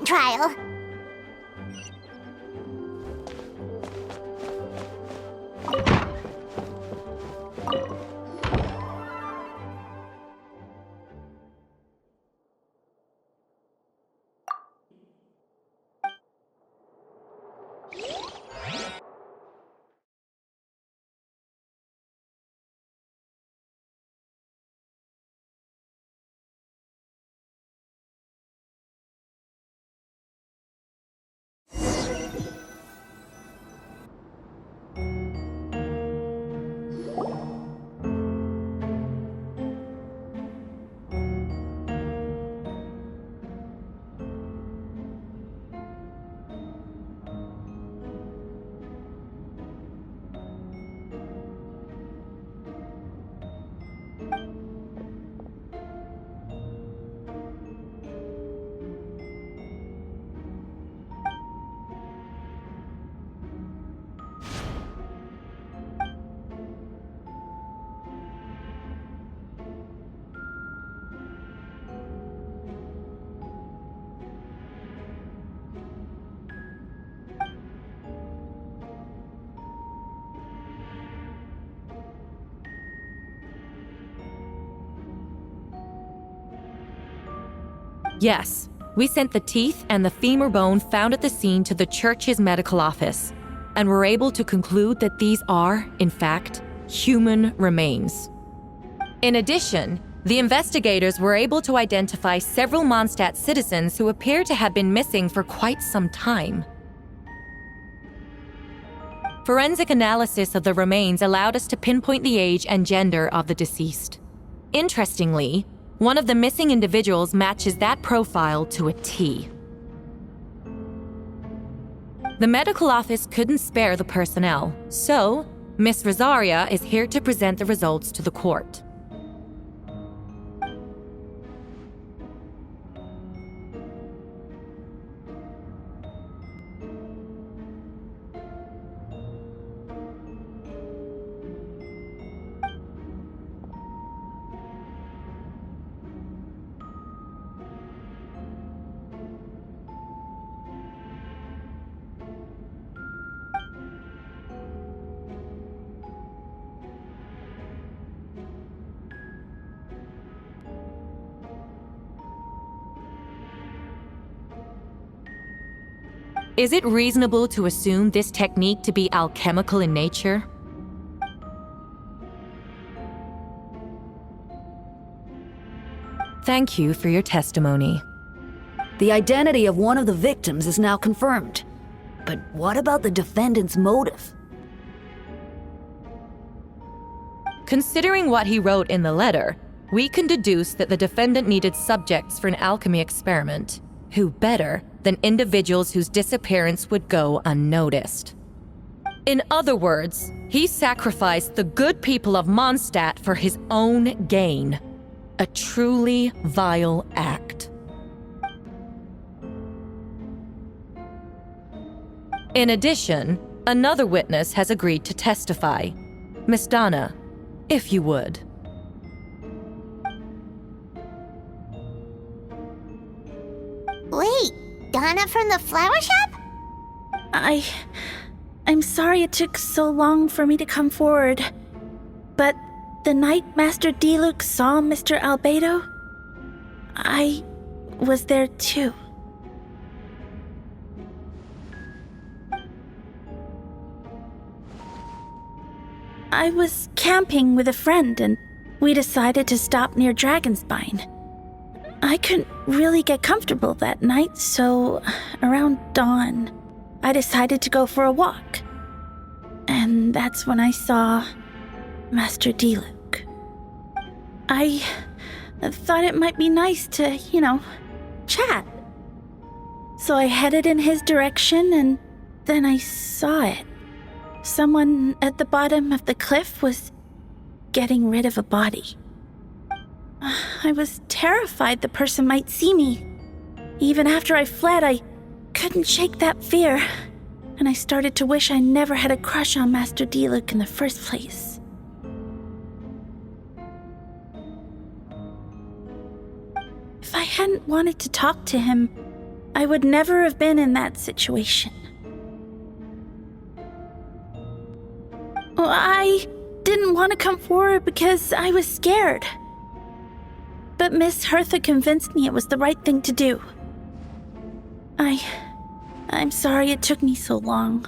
trial. Yes, we sent the teeth and the femur bone found at the scene to the church's medical office, and were able to conclude that these are, in fact, human remains. In addition, the investigators were able to identify several Mondstadt citizens who appear to have been missing for quite some time. Forensic analysis of the remains allowed us to pinpoint the age and gender of the deceased. Interestingly, one of the missing individuals matches that profile to a T. The medical office couldn't spare the personnel, so Miss Rosaria is here to present the results to the court. Is it reasonable to assume this technique to be alchemical in nature? Thank you for your testimony. The identity of one of the victims is now confirmed. But what about the defendant's motive? Considering what he wrote in the letter, we can deduce that the defendant needed subjects for an alchemy experiment. Who better than individuals whose disappearance would go unnoticed? In other words, he sacrificed the good people of Mondstadt for his own gain. A truly vile act. In addition, another witness has agreed to testify. Miss Donna, if you would. Wait, Donna from the flower shop? I'm sorry it took so long for me to come forward. But the night Master Diluc saw Mr. Albedo, I was there too. I was camping with a friend and we decided to stop near Dragonspine. I couldn't really get comfortable that night, so around dawn, I decided to go for a walk. And that's when I saw Master Diluc. I thought it might be nice to, chat. So I headed in his direction and then I saw it. Someone at the bottom of the cliff was getting rid of a body. I was terrified the person might see me. Even after I fled, I couldn't shake that fear, and I started to wish I never had a crush on Master Diluc in the first place. If I hadn't wanted to talk to him, I would never have been in that situation. Well, I didn't want to come forward because I was scared. But Miss Hertha convinced me it was the right thing to do. I'm sorry it took me so long.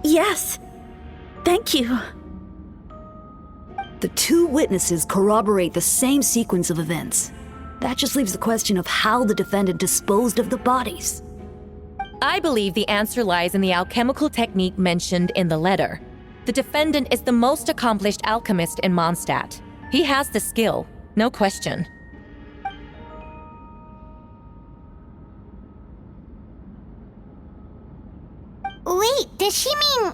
Yes. Thank you. The two witnesses corroborate the same sequence of events. That just leaves the question of how the defendant disposed of the bodies. I believe the answer lies in the alchemical technique mentioned in the letter. The defendant is the most accomplished alchemist in Mondstadt. He has the skill, no question. Wait, does she mean...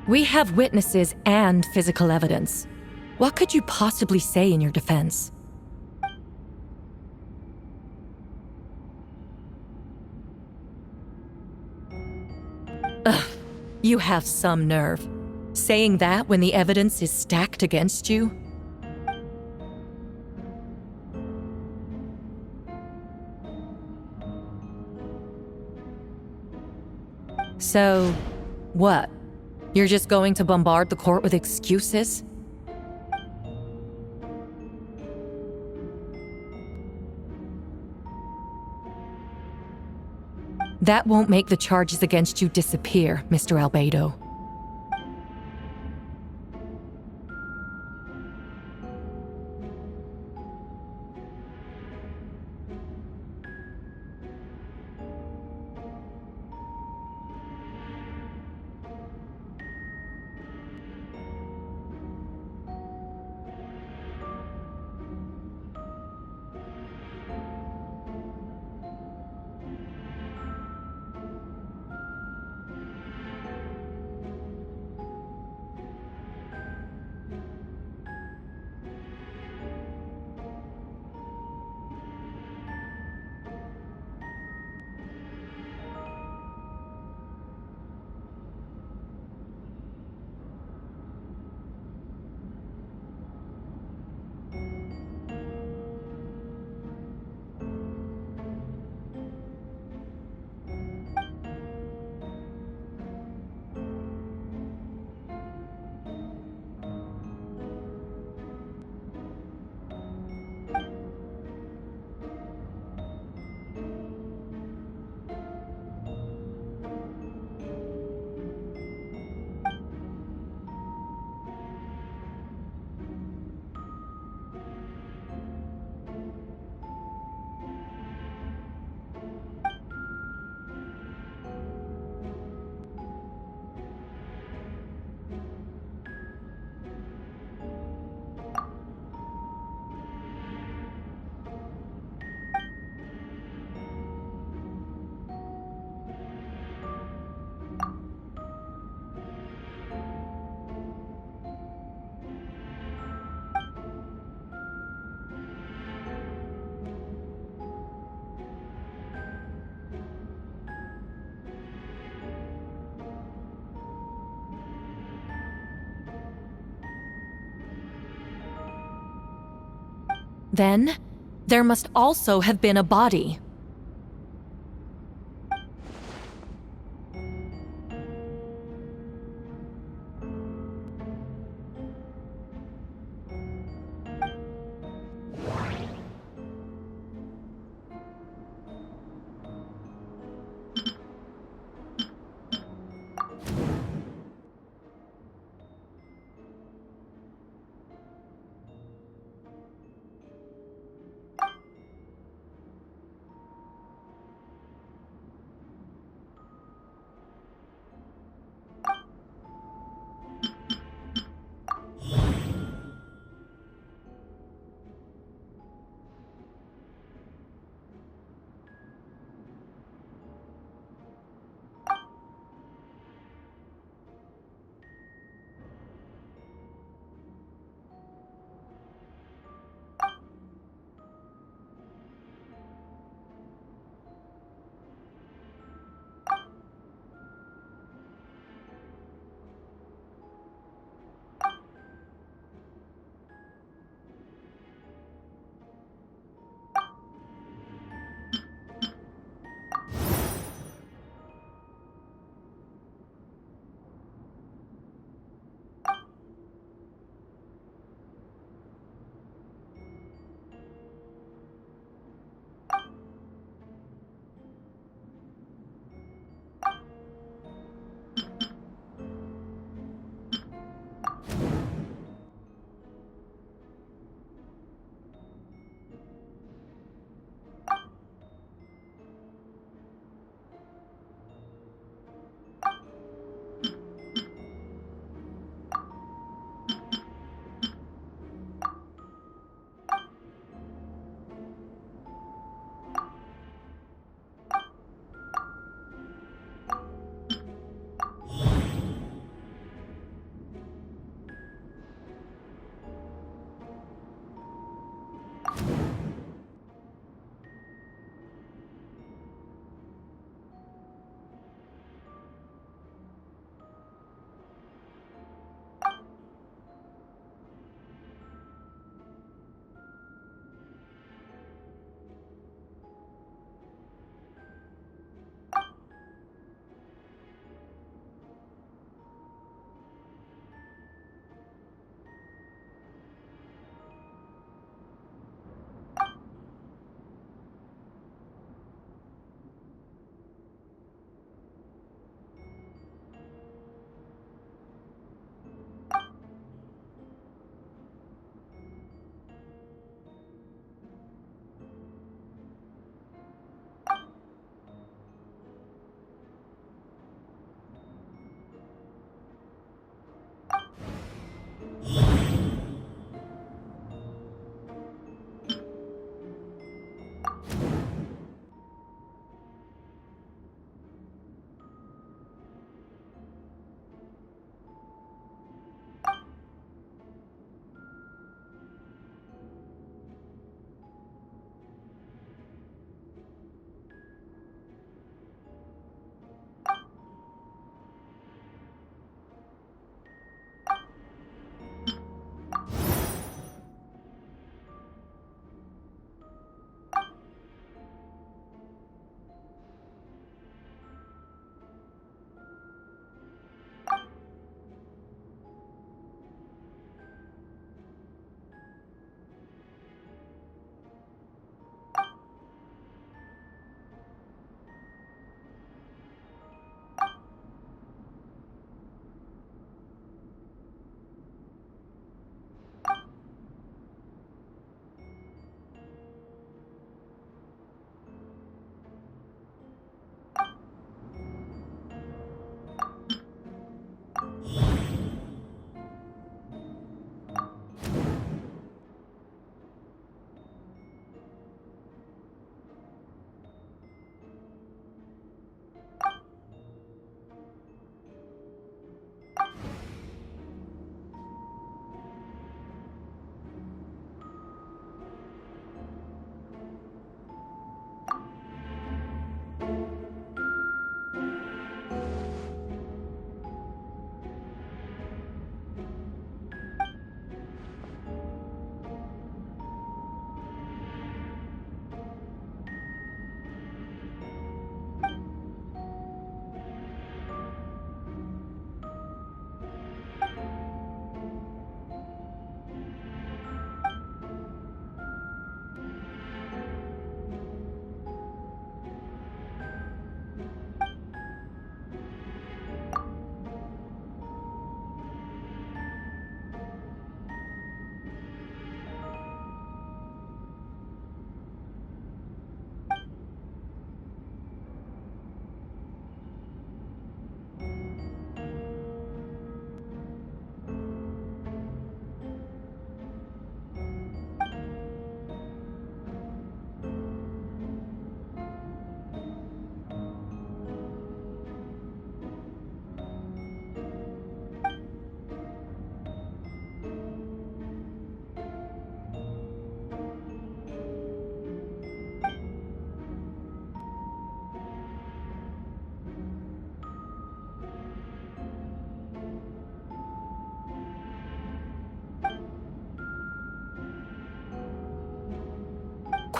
We have witnesses and physical evidence. What could you possibly say in your defense? Ugh, you have some nerve. Saying that when the evidence is stacked against you? So, what? You're just going to bombard the court with excuses? That won't make the charges against you disappear, Mr. Albedo. Then, there must also have been a body.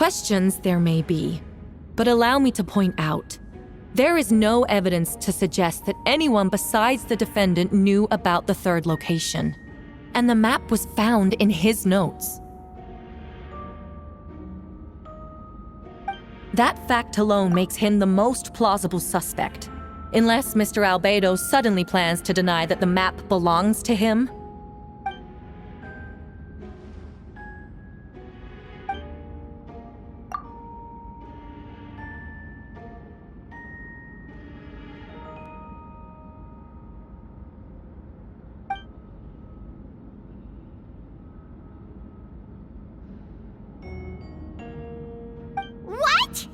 Questions there may be, but allow me to point out, there is no evidence to suggest that anyone besides the defendant knew about the third location, and the map was found in his notes. That fact alone makes him the most plausible suspect, unless Mr. Albedo suddenly plans to deny that the map belongs to him. What?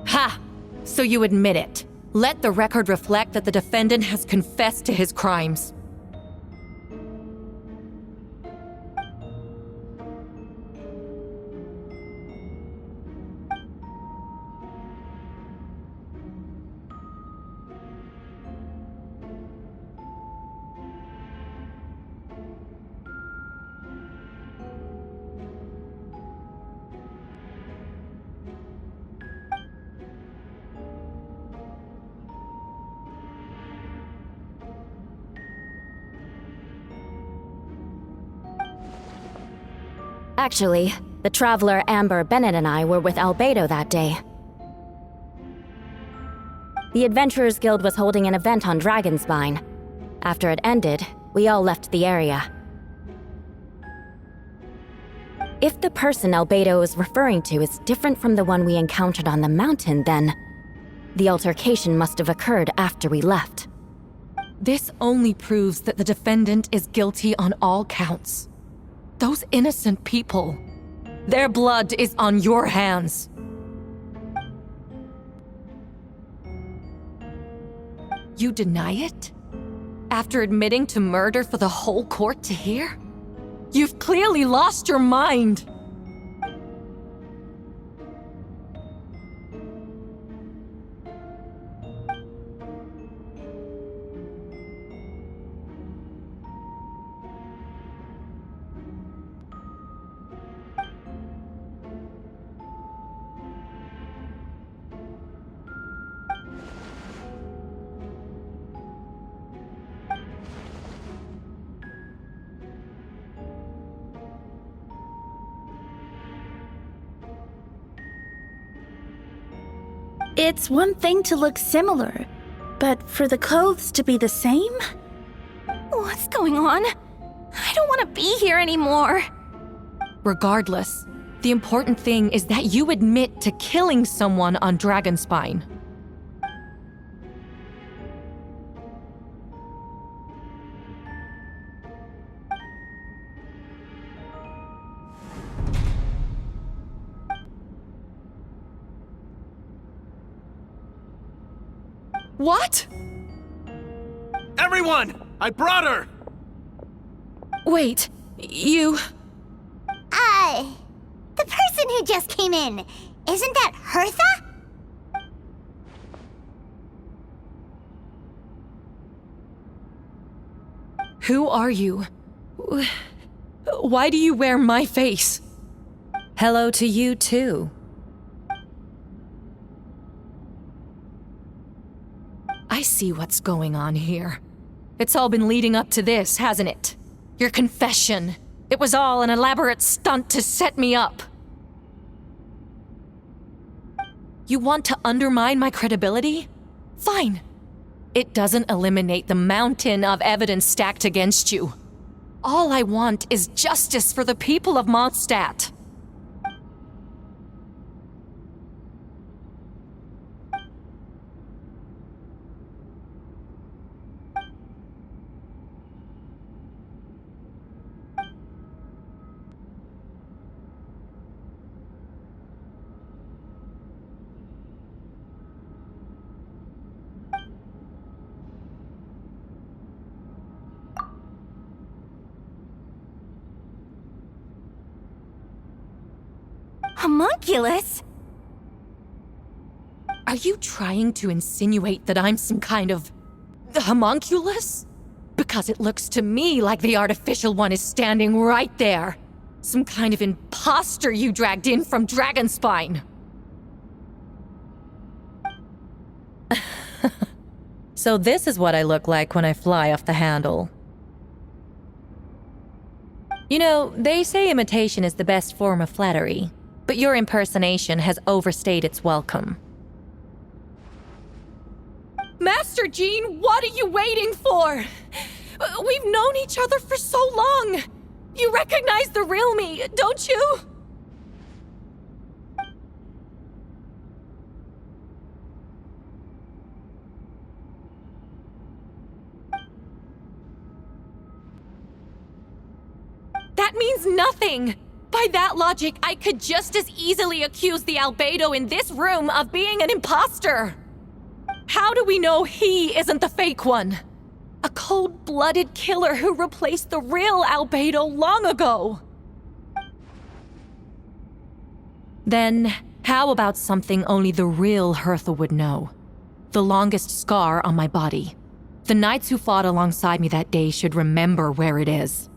Ha! So you admit it. Let the record reflect that the defendant has confessed to his crimes. Actually, the traveler Amber Bennett and I were with Albedo that day. The Adventurers Guild was holding an event on Dragonspine. After it ended, we all left the area. If the person Albedo is referring to is different from the one we encountered on the mountain, then the altercation must have occurred after we left. This only proves that the defendant is guilty on all counts. Those innocent people, their blood is on your hands. You deny it? After admitting to murder for the whole court to hear? You've clearly lost your mind! It's one thing to look similar, but for the clothes to be the same? What's going on? I don't want to be here anymore. Regardless, the important thing is that you admit to killing someone on Dragonspine. What? Everyone! I brought her! Wait, you... The person who just came in, isn't that Hertha? Who are you? Why do you wear my face? Hello to you, too. I see what's going on here. It's all been leading up to this, hasn't it? Your confession. It was all an elaborate stunt to set me up. You want to undermine my credibility? Fine. It doesn't eliminate the mountain of evidence stacked against you. All I want is justice for the people of Mondstadt. Homunculus? Are you trying to insinuate that I'm some kind of The homunculus? Because it looks to me like the artificial one is standing right there. Some kind of imposter you dragged in from Dragonspine. So this is what I look like when I fly off the handle. You know, they say imitation is the best form of flattery, but your impersonation has overstayed its welcome. Master Jean, what are you waiting for? We've known each other for so long. You recognize the real me, don't you? That means nothing! By that logic, I could just as easily accuse the albedo in this room of being an imposter! How do we know he isn't the fake one? A cold-blooded killer who replaced the real albedo long ago! Then, how about something only the real Hertha would know? The longest scar on my body. The knights who fought alongside me that day should remember where it is.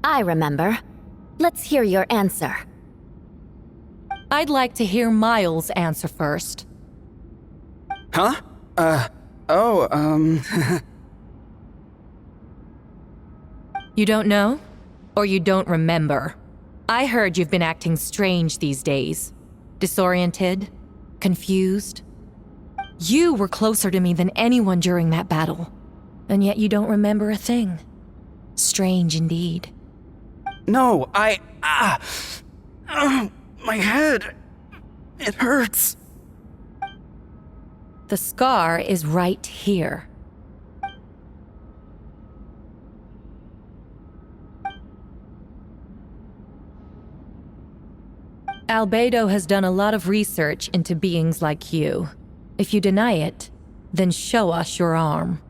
I remember. Let's hear your answer. I'd like to hear Miles' answer first. Huh? You don't know? Or you don't remember? I heard you've been acting strange these days. Disoriented? Confused? You were closer to me than anyone during that battle. And yet you don't remember a thing. Strange indeed. No, my head. It hurts. The scar is right here. Albedo has done a lot of research into beings like you. If you deny it, then show us your arm.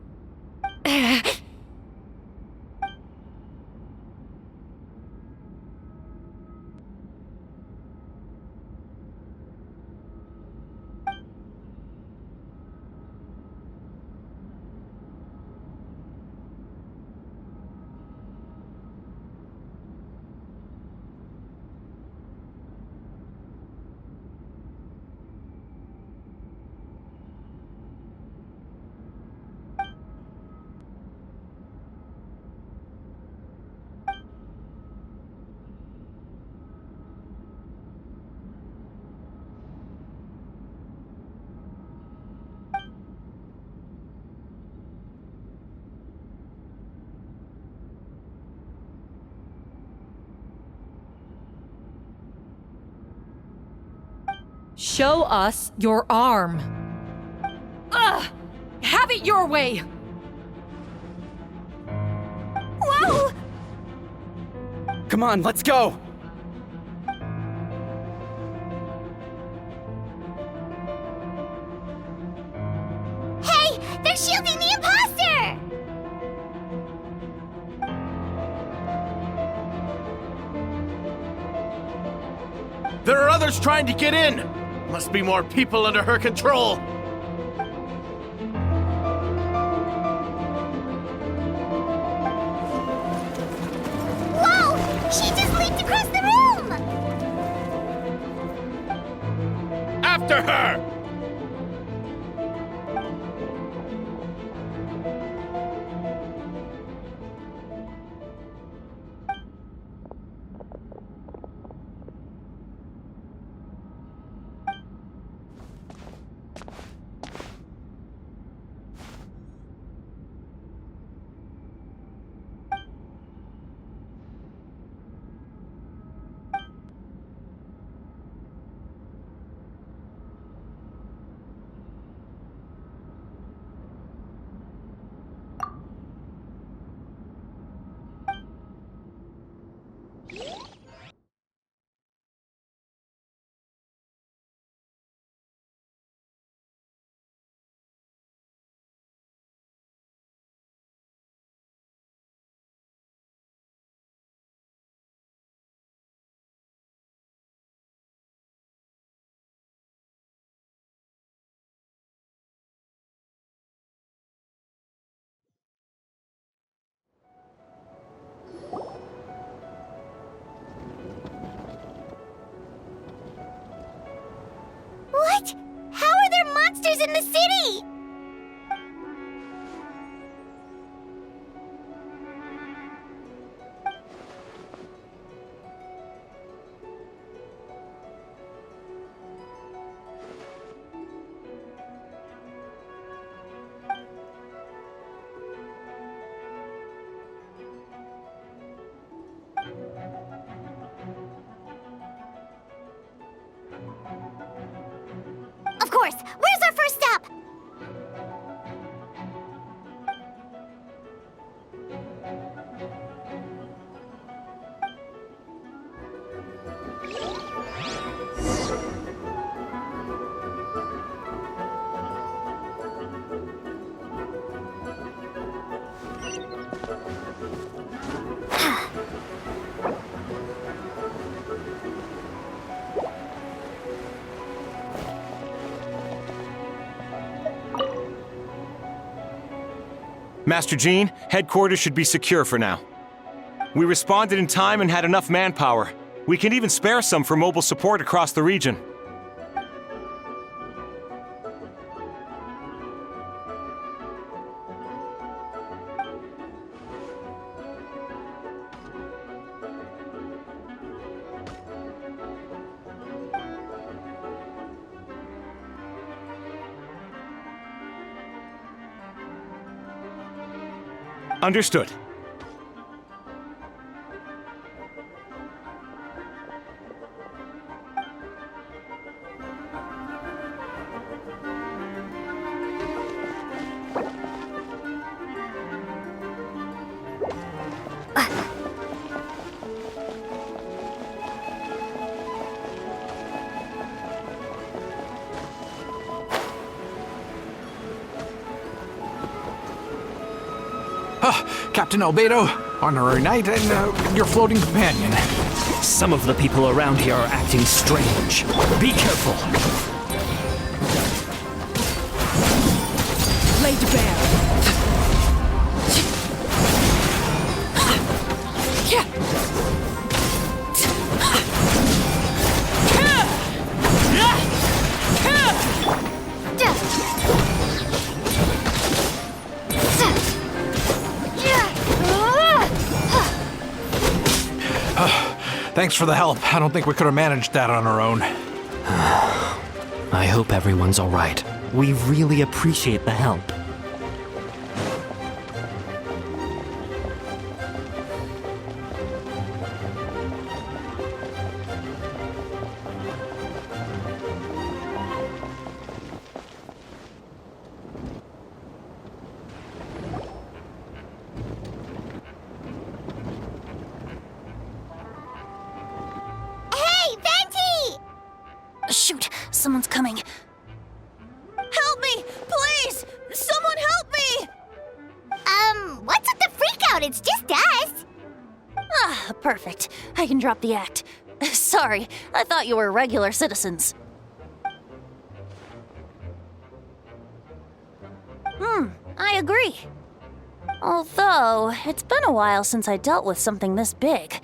Show us your arm. Ugh! Have it your way! Whoa! Come on, let's go! Hey! They're shielding the imposter! There are others trying to get in! Must be more people under her control! Whoa! She just leaped across the room! After her! in the city! Of course! Where's our first stop? Master Jean, headquarters should be secure for now. We responded in time and had enough manpower. We can even spare some for mobile support across the region. Understood. Captain Albedo, honorary knight, and your floating companion. Some of the people around here are acting strange. Be careful. Laid bare. Thanks for the help. I don't think we could have managed that on our own. I hope everyone's all right. We really appreciate the help. Shoot, someone's coming. Help me, please! Someone help me! What's with the freakout? It's just us. Ah, perfect. I can drop the act. Sorry, I thought you were regular citizens. I agree. Although, it's been a while since I dealt with something this big.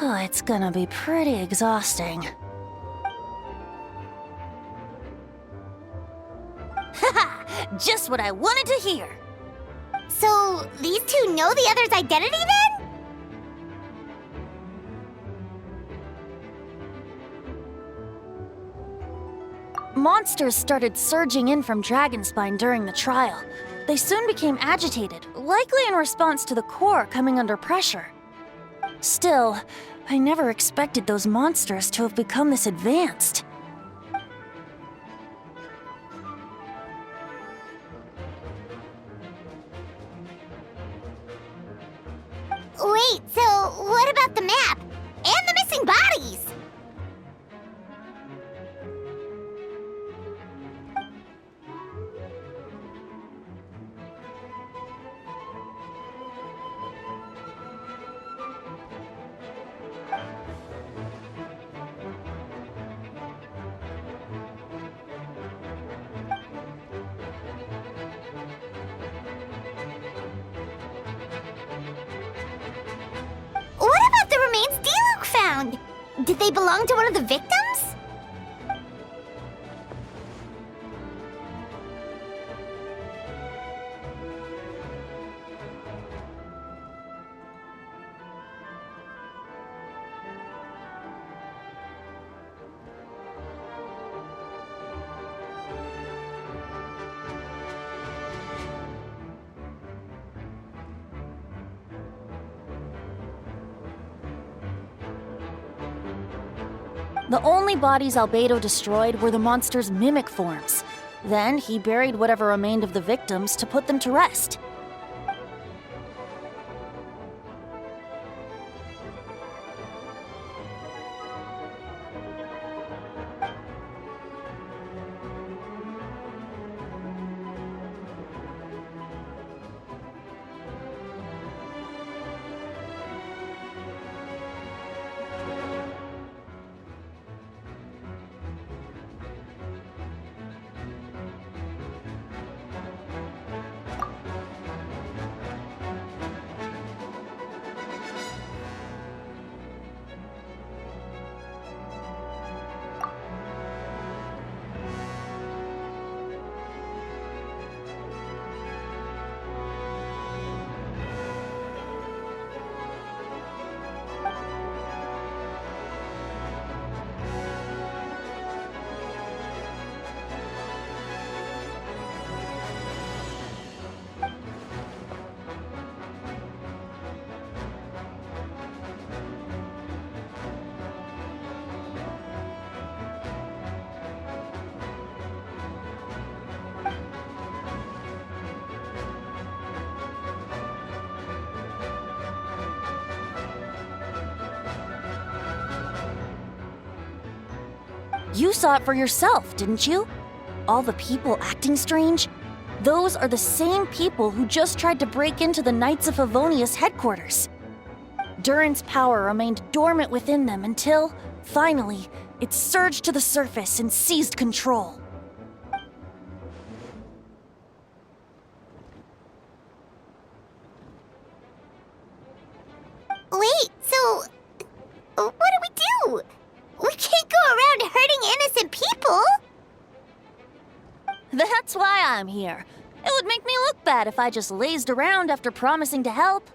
Oh, it's gonna be pretty exhausting. Haha! Just what I wanted to hear! So, these two know the other's identity then? Monsters started surging in from Dragonspine during the trial. They soon became agitated, likely in response to the core coming under pressure. Still, I never expected those monsters to have become this advanced. Wait, so what about the map? And the missing bodies? What about the remains Diluc found? Did they belong to one of the victims? The only bodies Albedo destroyed were the monster's mimic forms. Then he buried whatever remained of the victims to put them to rest. You saw it for yourself, didn't you? All the people acting strange? Those are the same people who just tried to break into the Knights of Favonius headquarters. Durin's power remained dormant within them until, finally, it surged to the surface and seized control. Wait, so what do we do? We can't go around hurting innocent people! That's why I'm here. It would make me look bad if I just lazed around after promising to help.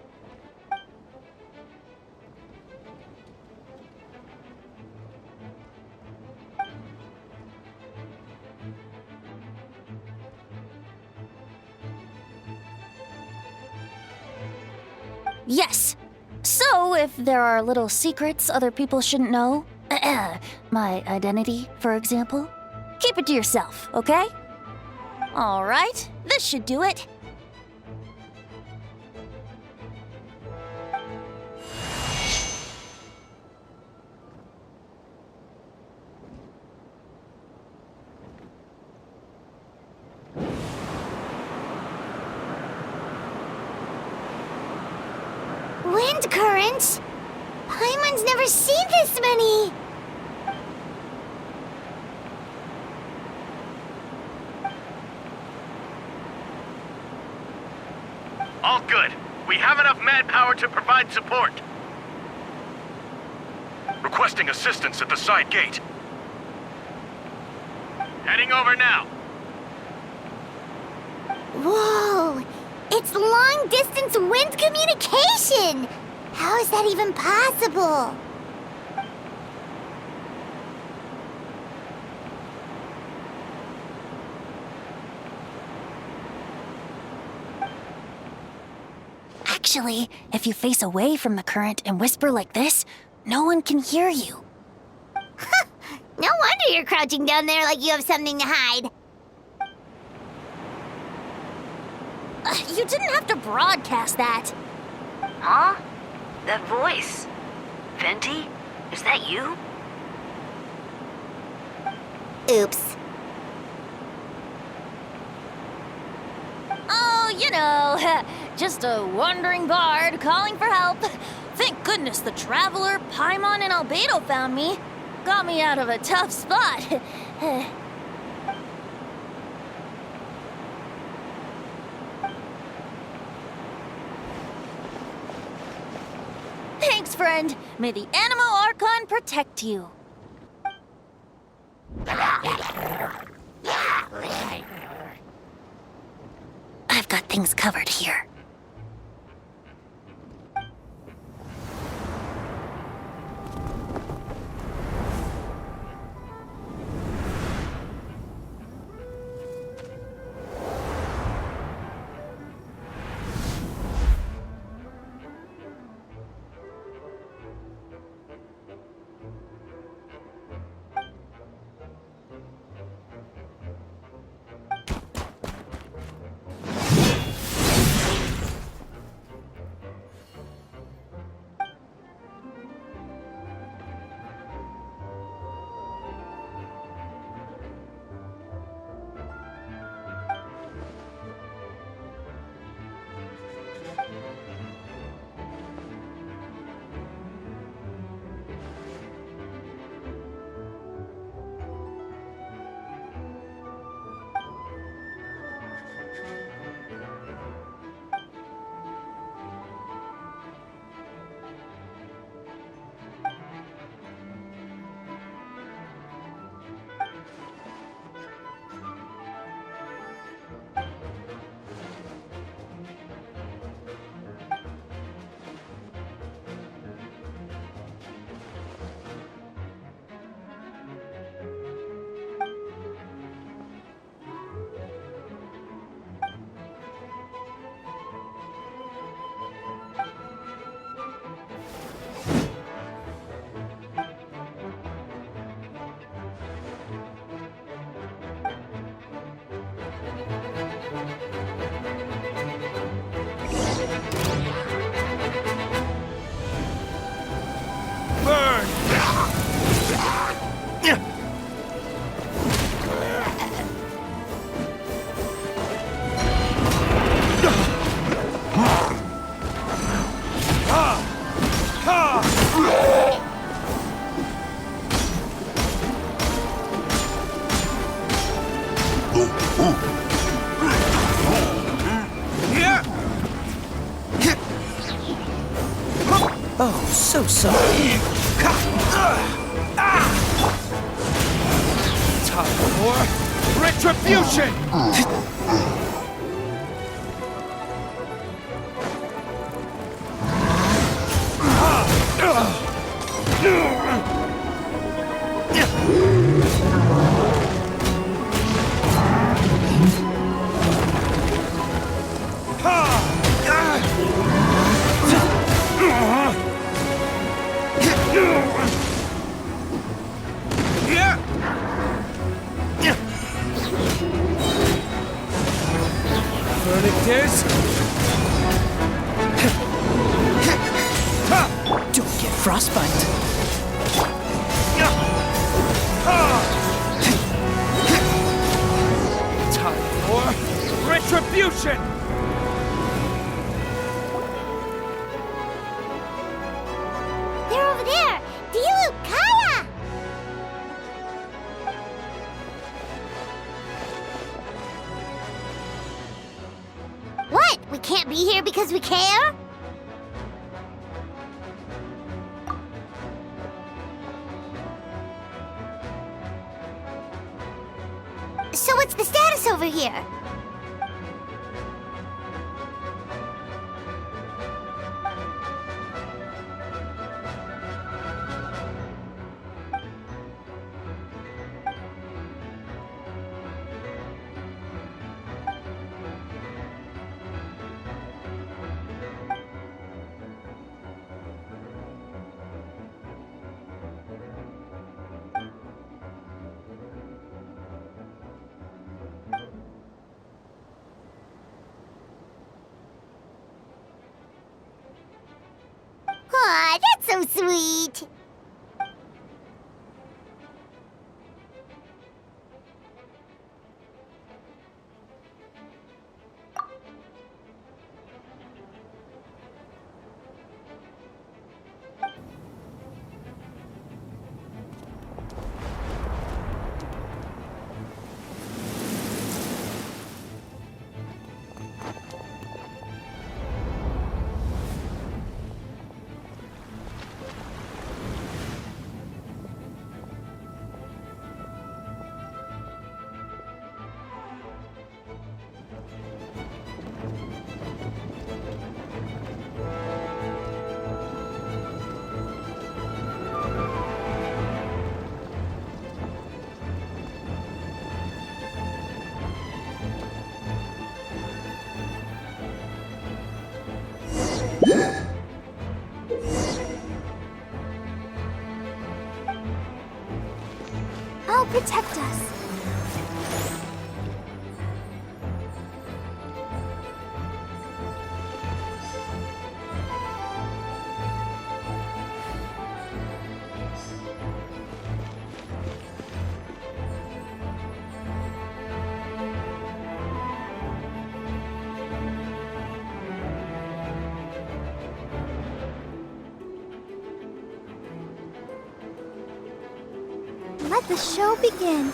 Yes. So, if there are little secrets other people shouldn't know, my identity, for example, keep it to yourself, okay? All right, this should do it. Wind currents? Paimon's never seen this many! All good. We have enough manpower to provide support. Requesting assistance at the side gate. Heading over now. Whoa! It's long-distance wind communication! How is that even possible? Actually, if you face away from the current and whisper like this, no one can hear you. No wonder you're crouching down there like you have something to hide. You didn't have to broadcast that. Huh? That voice? Venti? Is that you? Oops. Oh, you know, just a wandering bard calling for help. Thank goodness the Traveler, Paimon, and Albedo found me. Got me out of a tough spot. Thanks, friend. May the Animo Archon protect you. I've got things covered here. Retribution! Verdict is... Don't get frostbite. Time for retribution! They're over there! Dilu, Kaya! What? We can't be here because we care? So what's the status over here? Aw, that's so sweet. I'll protect us. Let the show begin.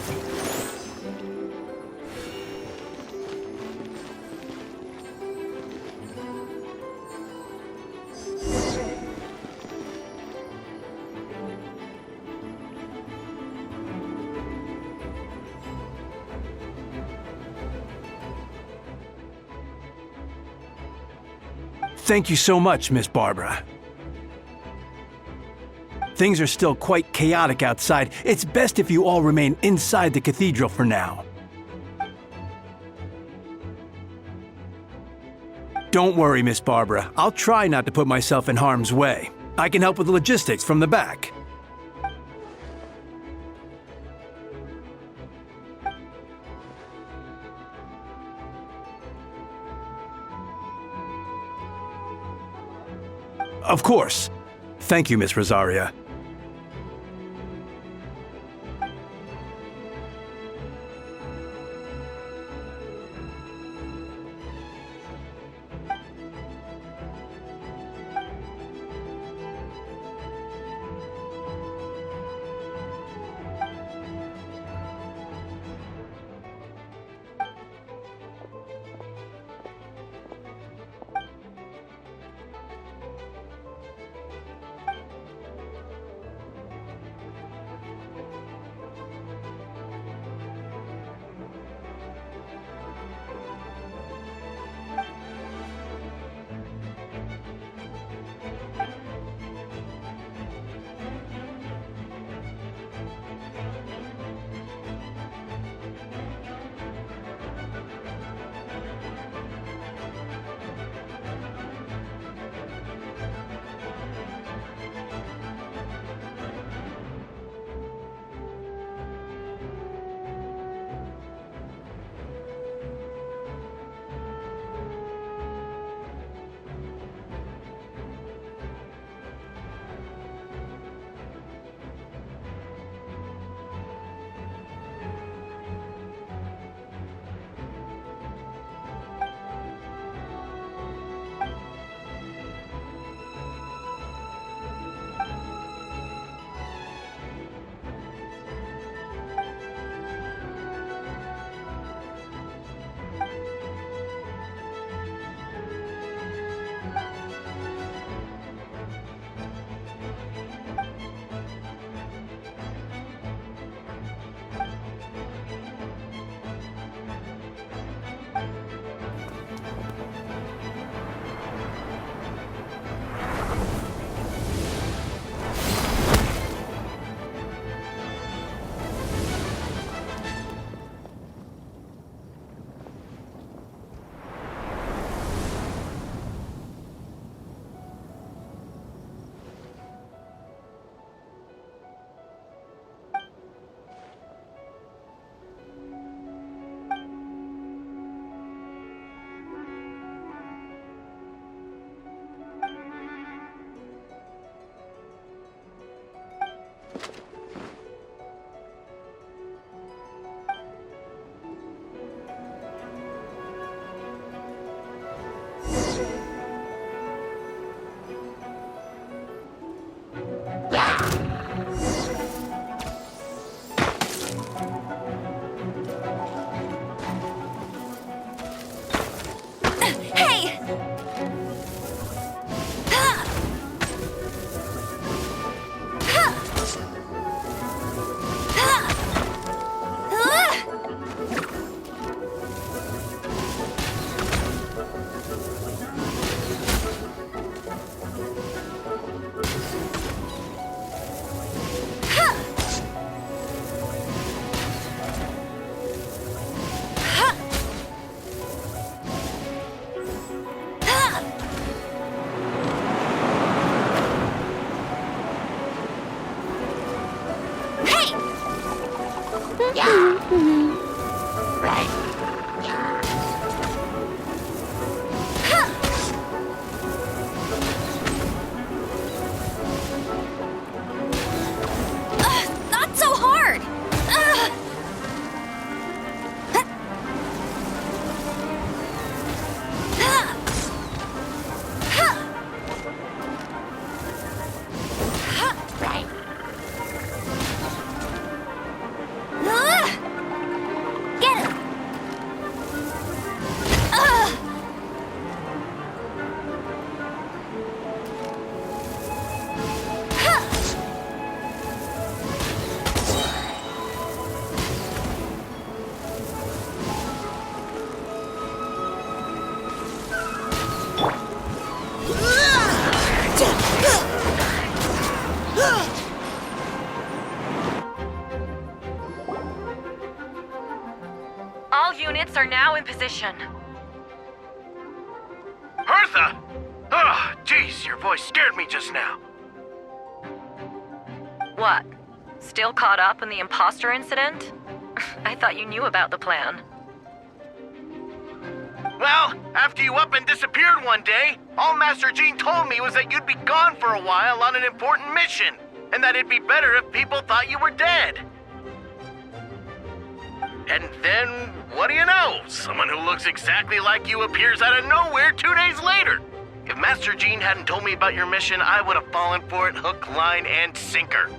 Thank you so much, Miss Barbara. Things are still quite chaotic outside. It's best if you all remain inside the cathedral for now. Don't worry, Miss Barbara. I'll try not to put myself in harm's way. I can help with the logistics from the back. Of course. Thank you, Miss Rosaria. Hey! Not so hard! Get him! All units are now in position. Hertha! Oh, jeez, your voice scared me just now. What? Still caught up in the imposter incident? I thought you knew about the plan. Well, after you up and disappeared one day, all Master Jean told me was that you'd be gone for a while on an important mission, and that it'd be better if people thought you were dead. And then, what do you know? Someone who looks exactly like you appears out of nowhere 2 days later. If Master Jean hadn't told me about your mission, I would have fallen for it hook, line, and sinker.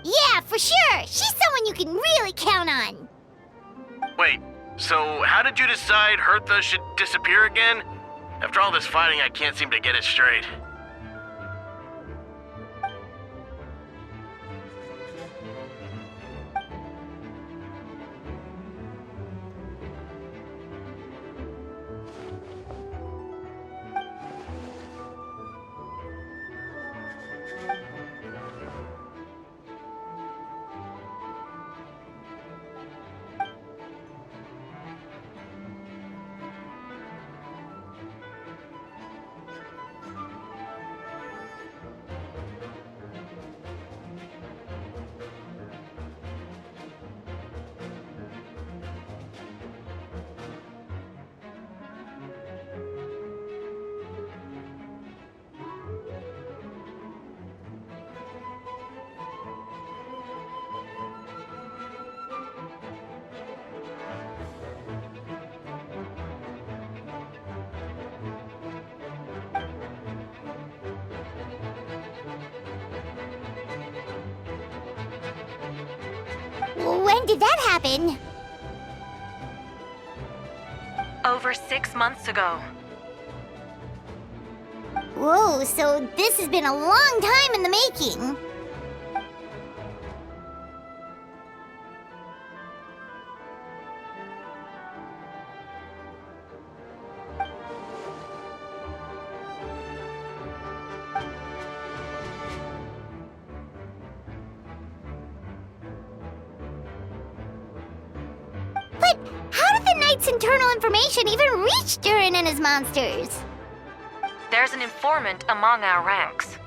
Yeah, for sure. She's someone you can really count on. Wait, so how did you decide Hertha should disappear again? After all this fighting, I can't seem to get it straight. When did that happen? Over 6 months ago. Whoa, so this has been a long time in the making. its internal information even reached Durin and his monsters? There's an informant among our ranks.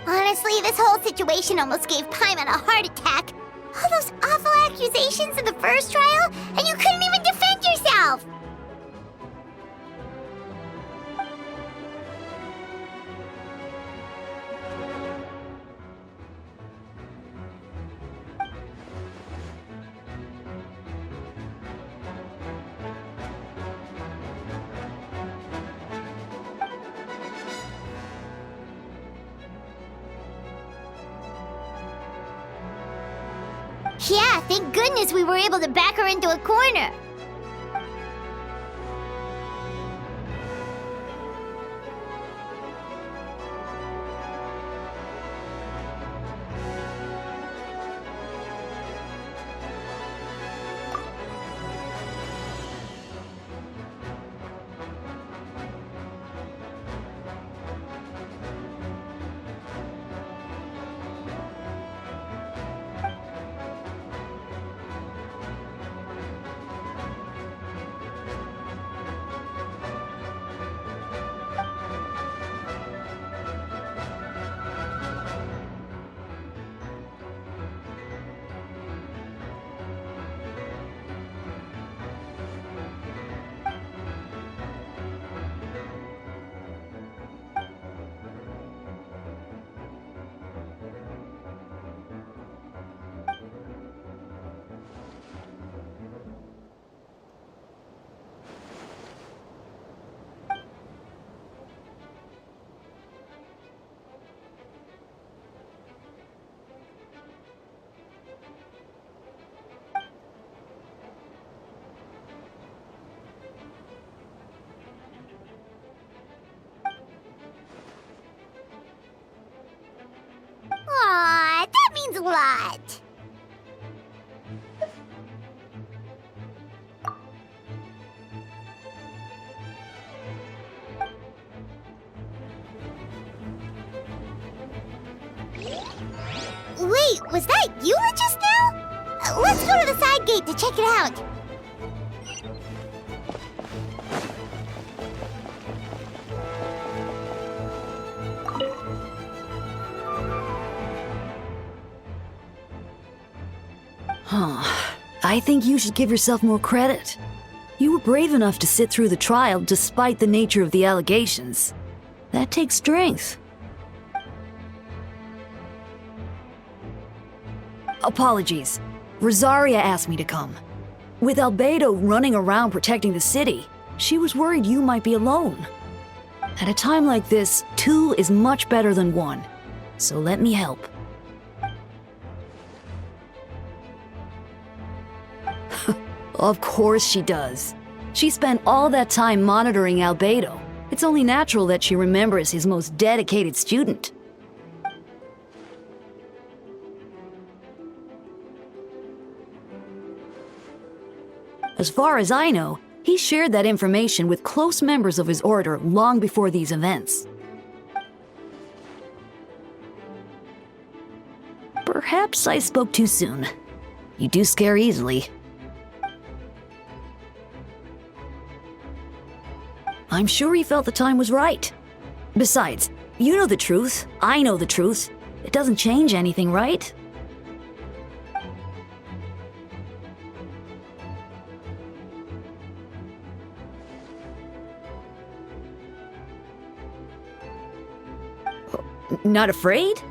Honestly, this whole situation almost gave Paimon a heart attack. All those awful accusations in the first trial, and you couldn't even defend yourself! Yeah, thank goodness we were able to back her into a corner. Aw, that means a lot. Wait, was that you just now? Let's go to the side gate to check it out. I think you should give yourself more credit. You were brave enough to sit through the trial despite the nature of the allegations. That takes strength. Apologies. Rosaria asked me to come. With Albedo running around protecting the city, she was worried you might be alone. At a time like this, 2 is much better than 1. So let me help. Of course she does. She spent all that time monitoring Albedo. It's only natural that she remembers his most dedicated student. As far as I know, he shared that information with close members of his order long before these events. Perhaps I spoke too soon. You do scare easily. I'm sure he felt the time was right. Besides, you know the truth, I know the truth. It doesn't change anything, right? Not afraid?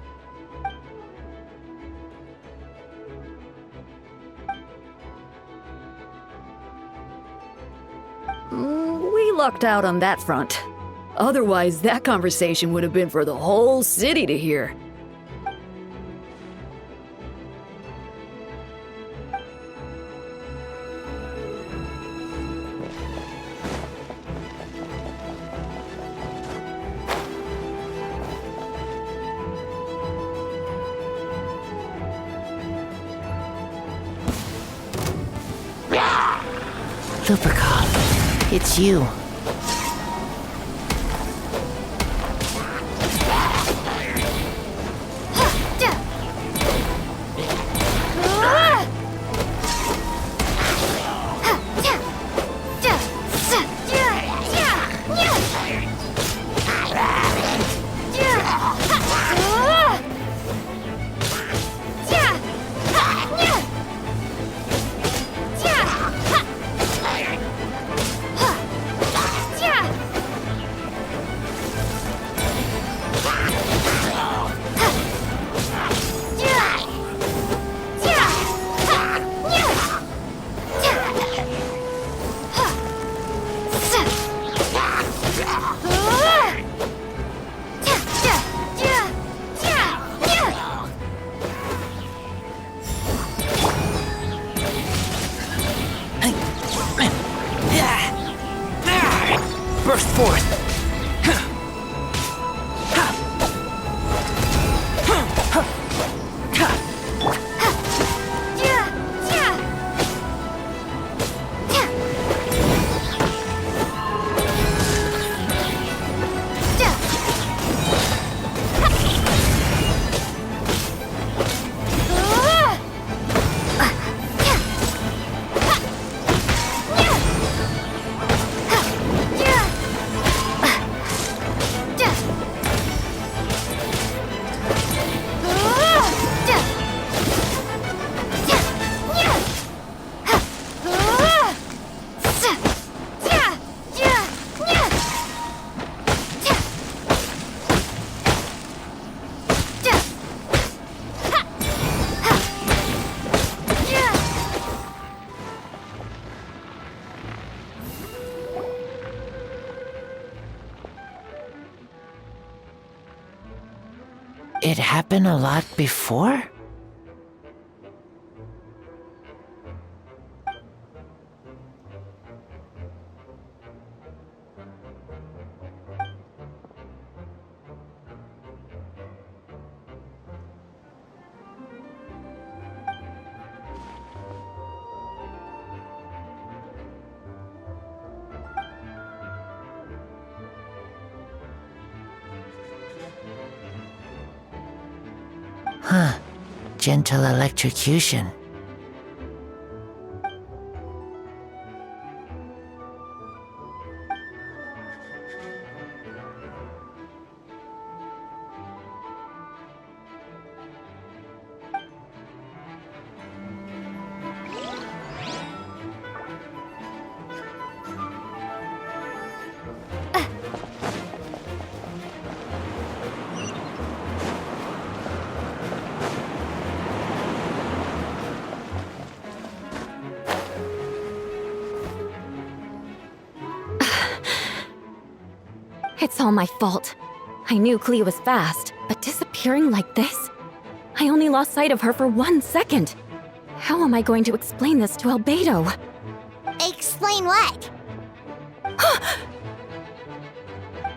We lucked out on that front. Otherwise, that conversation would have been for the whole city to hear. Leprechaun, it's you. burst forth. It happened a lot before? Huh. Gentle electrocution. It's all my fault. I knew Clea was fast, but disappearing like this? I only lost sight of her for 1 second. How am I going to explain this to Albedo? Explain what?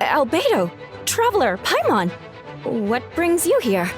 Albedo! Traveler! Paimon! What brings you here?